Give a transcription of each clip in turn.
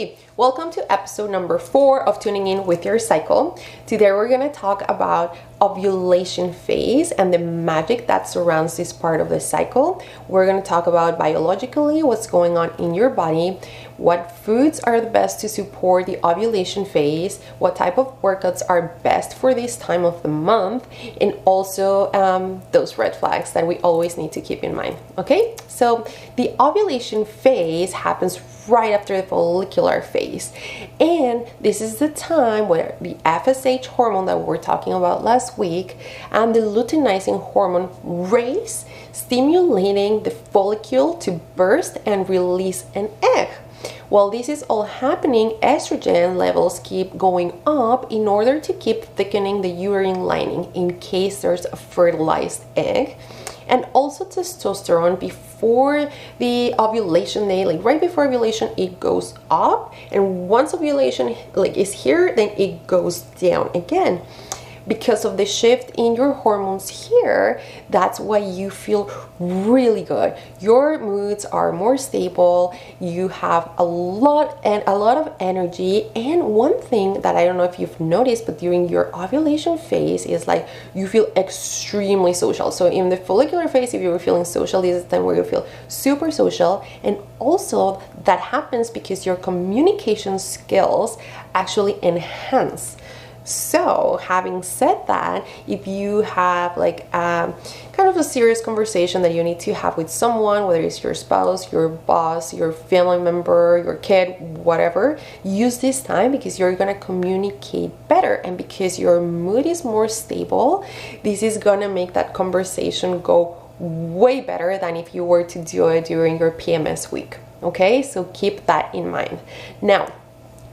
Hey, welcome to episode number 4 of Tuning In with Your Cycle. Today we're going to talk about ovulation phase and the magic that surrounds this part of the cycle. We're going to talk about biologically what's going on in your body, what foods are the best to support the ovulation phase, what type of workouts are best for this time of the month, and also those red flags that we always need to keep in mind. Okay, so the ovulation phase happens right after the follicular phase, and this is the time where the FSH hormone that we were talking about last week and the luteinizing hormone race, stimulating the follicle to burst and release an egg. While this is all happening, estrogen levels keep going up in order to keep thickening the uterine lining in case there's a fertilized egg. And also testosterone before the ovulation day, like right before ovulation, it goes up, and once ovulation is here, then it goes down again. Because of the shift in your hormones here, that's why you feel really good. Your moods are more stable, you have a lot of energy. And one thing that I don't know if you've noticed, but during your ovulation phase is like you feel extremely social. So in the follicular phase, if you were feeling social, this is the time where you feel super social. And also that happens because your communication skills actually enhance. So having said that, if you have kind of a serious conversation that you need to have with someone, whether it's your spouse, your boss, your family member, your kid, whatever, use this time because you're going to communicate better, and because your mood is more stable, this is going to make that conversation go way better than if you were to do it during your PMS week. Okay, so keep that in mind. Now,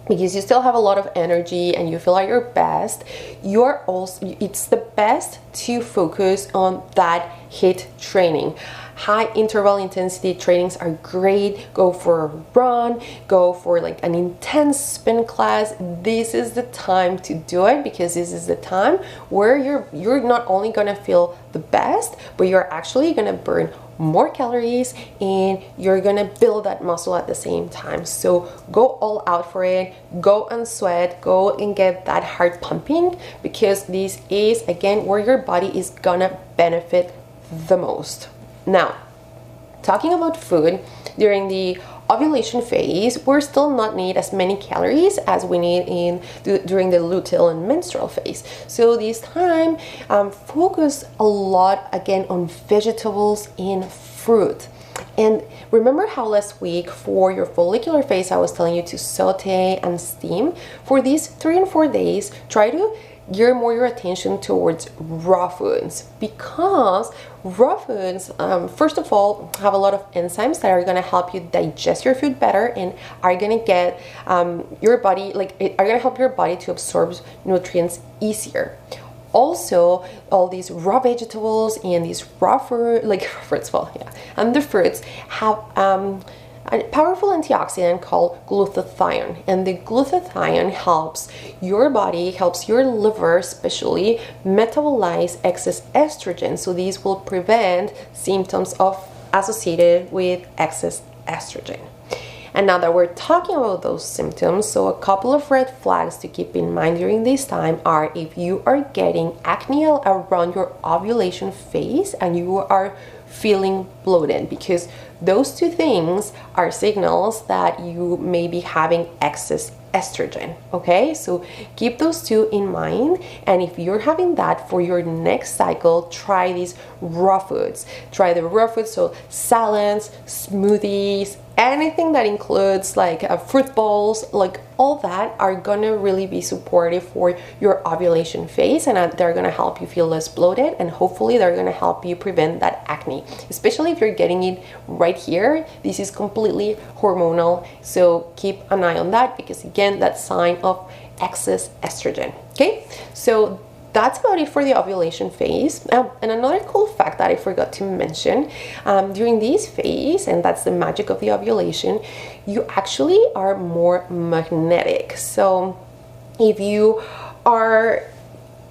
because you still have a lot of energy and you feel at your best, it's the best to focus on that HIIT training. High interval intensity trainings are great. Go for a run, go for an intense spin class. This is the time to do it, because this is the time where you're not only gonna feel the best, but you're actually gonna burn more calories and you're gonna build that muscle at the same time. So go all out for it, go and sweat, go and get that heart pumping, because this is again where your body is gonna benefit the most. Now, talking about food, during the ovulation phase, we're still not need as many calories as we need during the luteal and menstrual phase. So this time, focus a lot again on vegetables and fruit. And remember how last week for your follicular phase I was telling you to saute and steam? For these 3 and 4 days, try to gear more your attention towards raw foods, because raw foods, first of all, have a lot of enzymes that are going to help you digest your food better and are going to get your body, are going to help your body to absorb nutrients easier. Also, all these raw vegetables and these raw fruit, and the fruits have a powerful antioxidant called glutathione, and the glutathione helps your body, helps your liver especially, metabolize excess estrogen. So these will prevent symptoms associated with excess estrogen. And now that we're talking about those symptoms, so a couple of red flags to keep in mind during this time are if you are getting acne around your ovulation phase and you are feeling bloated, because those two things are signals that you may be having excess estrogen. Okay, so keep those two in mind, and if you're having that for your next cycle, try these raw foods. Try the raw foods, so salads, smoothies, anything that includes fruit bowls, all that are gonna really be supportive for your ovulation phase, and they're gonna help you feel less bloated, and hopefully they're gonna help you prevent that acne, especially if you're getting it right here. This is completely hormonal, so keep an eye on that, because again, that's sign of excess estrogen. Okay, so that's about it for the ovulation phase. And another cool fact that I forgot to mention, during this phase, and that's the magic of the ovulation, you actually are more magnetic. So if you are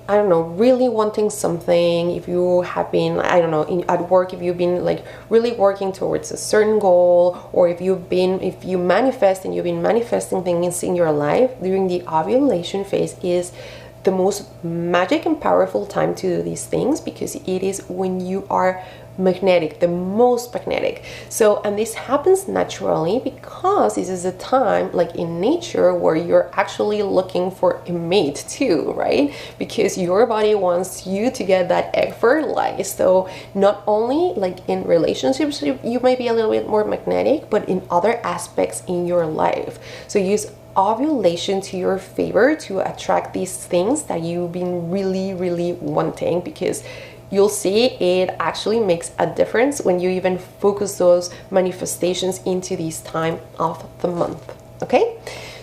I don't know, really wanting something, if you have been, I don't know, at work, if you've been like really working towards a certain goal, or if you manifest and you've been manifesting things in your life during the ovulation phase, is the most magic and powerful time to do these things, because it is when you are magnetic, the most magnetic. So, and this happens naturally because this is a time, like in nature, where you're actually looking for a mate too, right? Because your body wants you to get that egg fertilized. So not only like in relationships you may be a little bit more magnetic, but in other aspects in your life. So use ovulation to your favor to attract these things that you've been really wanting, because you'll see it actually makes a difference when you even focus those manifestations into this time of the month. Okay,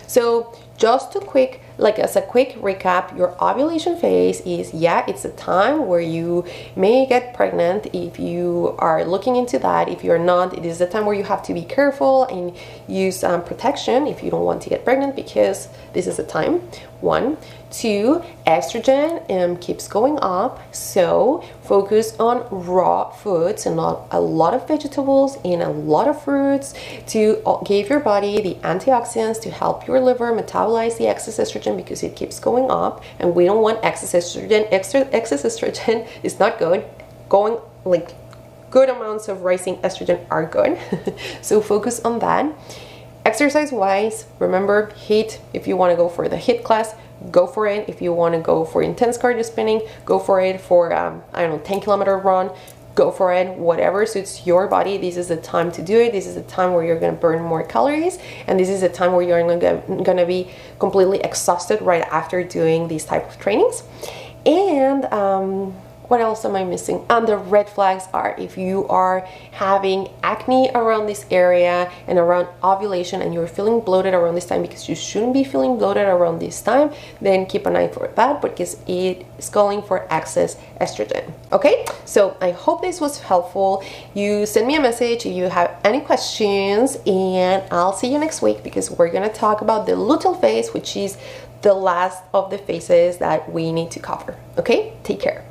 so just as a quick recap, your ovulation phase is, yeah, it's a time where you may get pregnant if you are looking into that. If you're not, it is a time where you have to be careful and use protection if you don't want to get pregnant, because this is a time. 1, 2, estrogen keeps going up, so focus on raw foods and not a lot of vegetables and a lot of fruits to give your body the antioxidants to help your liver metabolize the excess estrogen, because it keeps going up and we don't want excess estrogen. Excess estrogen is not good. Going like good amounts of rising estrogen are good. So focus on that. Exercise wise, remember HIIT. If you want to go for the HIIT class, go for it. If you want to go for intense cardio spinning, go for it. For I don't know, 10-kilometer run, go for it. Whatever suits your body, this is the time to do it. This is the time where you're going to burn more calories, and this is the time where you're going to be completely exhausted right after doing these type of trainings. And what else am I missing? And the red flags are, if you are having acne around this area and around ovulation, and you're feeling bloated around this time, because you shouldn't be feeling bloated around this time, then keep an eye for that, because it is calling for excess estrogen. Okay, so I hope this was helpful. You send me a message if you have any questions, and I'll see you next week, because we're going to talk about the luteal phase, which is the last of the phases that we need to cover. Okay, take care.